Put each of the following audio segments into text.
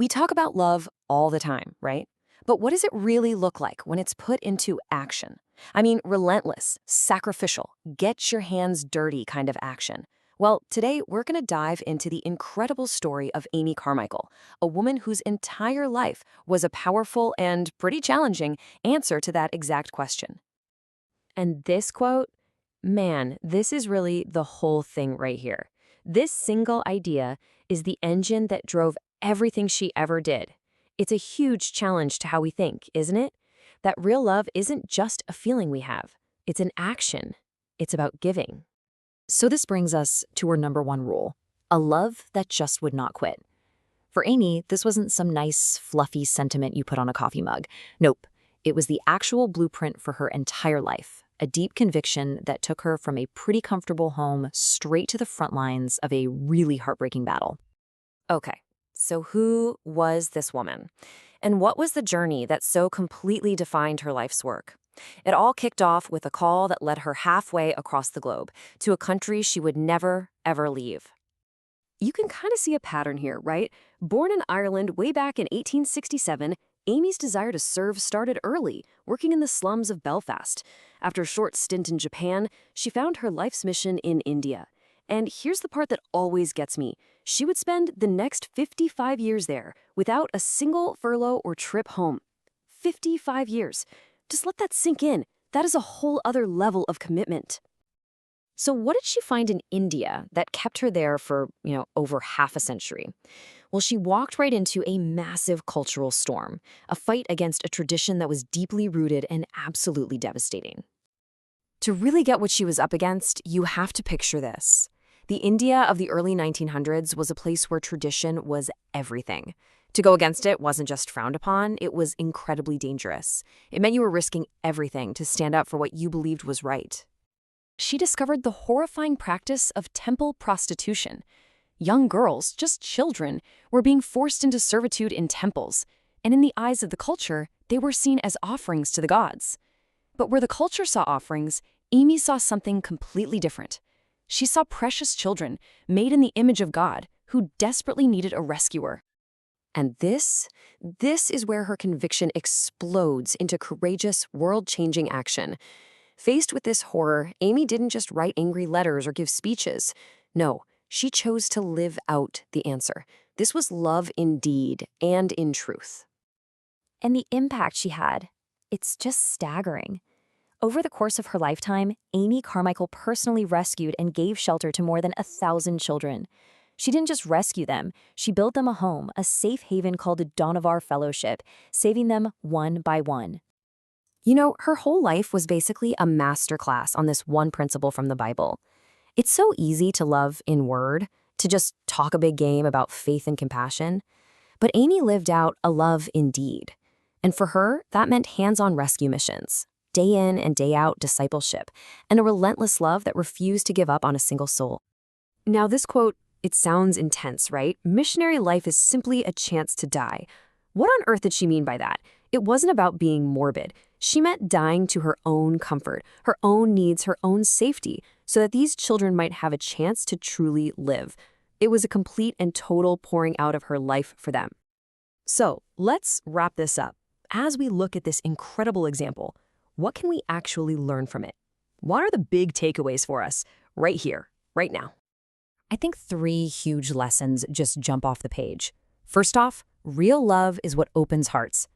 We talk about love all the time, right? But what does it really look like when it's put into action? I mean, relentless, sacrificial, get your hands dirty kind of action. Well, today we're going to dive into the incredible story of Amy Carmichael, a woman whose entire life was a powerful and pretty challenging answer to that exact question. And this quote, man, this is really the whole thing right here. This single idea is the engine that drove everything she ever did. It's a huge challenge to how we think, isn't it? That real love isn't just a feeling we have. It's an action. It's about giving. So this brings us to our number one rule, a love that just would not quit. For Amy, this wasn't some nice, fluffy sentiment you put on a coffee mug. Nope, it was the actual blueprint for her entire life, a deep conviction that took her from a pretty comfortable home straight to the front lines of a really heartbreaking battle. Okay, so who was this woman? And what was the journey that so completely defined her life's work? It all kicked off with a call that led her halfway across the globe to a country she would never, ever leave. You can kind of see a pattern here, right? Born in Ireland way back in 1867, Amy's desire to serve started early, working in the slums of Belfast. After a short stint in Japan, she found her life's mission in India. And here's the part that always gets me. She would spend the next 55 years there without a single furlough or trip home. 55 years. Just let that sink in. That is a whole other level of commitment. So what did she find in India that kept her there for, over half a century? Well, she walked right into a massive cultural storm, a fight against a tradition that was deeply rooted and absolutely devastating. To really get what she was up against, you have to picture this. The India of the early 1900s was a place where tradition was everything. To go against it wasn't just frowned upon, it was incredibly dangerous. It meant you were risking everything to stand up for what you believed was right. She discovered the horrifying practice of temple prostitution. Young girls, just children, were being forced into servitude in temples, and in the eyes of the culture, they were seen as offerings to the gods. But where the culture saw offerings, Amy saw something completely different. She saw precious children, made in the image of God, who desperately needed a rescuer. And this is where her conviction explodes into courageous, world-changing action. Faced with this horror, Amy didn't just write angry letters or give speeches. No, she chose to live out the answer. This was love in deed and in truth. And the impact she had, it's just staggering. Over the course of her lifetime, Amy Carmichael personally rescued and gave shelter to more than 1,000 children. She didn't just rescue them, she built them a home, a safe haven called the Donavar Fellowship, saving them one by one. Her whole life was basically a masterclass on this one principle from the Bible. It's so easy to love in word, to just talk a big game about faith and compassion. But Amy lived out a love in deed. And for her, that meant hands-on rescue missions, day in and day out discipleship, and a relentless love that refused to give up on a single soul. Now, this quote, it sounds intense, right? Missionary life is simply a chance to die. What on earth did she mean by that? It wasn't about being morbid. She meant dying to her own comfort, her own needs, her own safety, so that these children might have a chance to truly live. It was a complete and total pouring out of her life for them. So, let's wrap this up. As we look at this incredible example, what can we actually learn from it? What are the big takeaways for us right here, right now? I think 3 huge lessons just jump off the page. First off, real love is what opens hearts.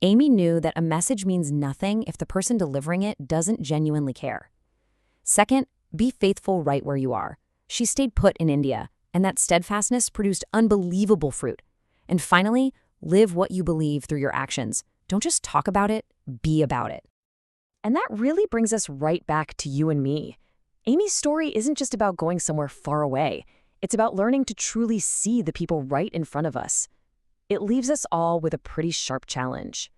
Amy knew that a message means nothing if the person delivering it doesn't genuinely care. Second, be faithful right where you are. She stayed put in India, and that steadfastness produced unbelievable fruit. And finally, live what you believe through your actions. Don't just talk about it, be about it. And that really brings us right back to you and me. Amy's story isn't just about going somewhere far away. It's about learning to truly see the people right in front of us. It leaves us all with a pretty sharp challenge.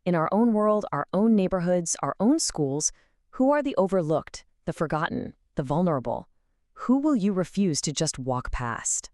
In our own world, our own neighborhoods, our own schools, who are the overlooked, the forgotten, the vulnerable? Who will you refuse to just walk past?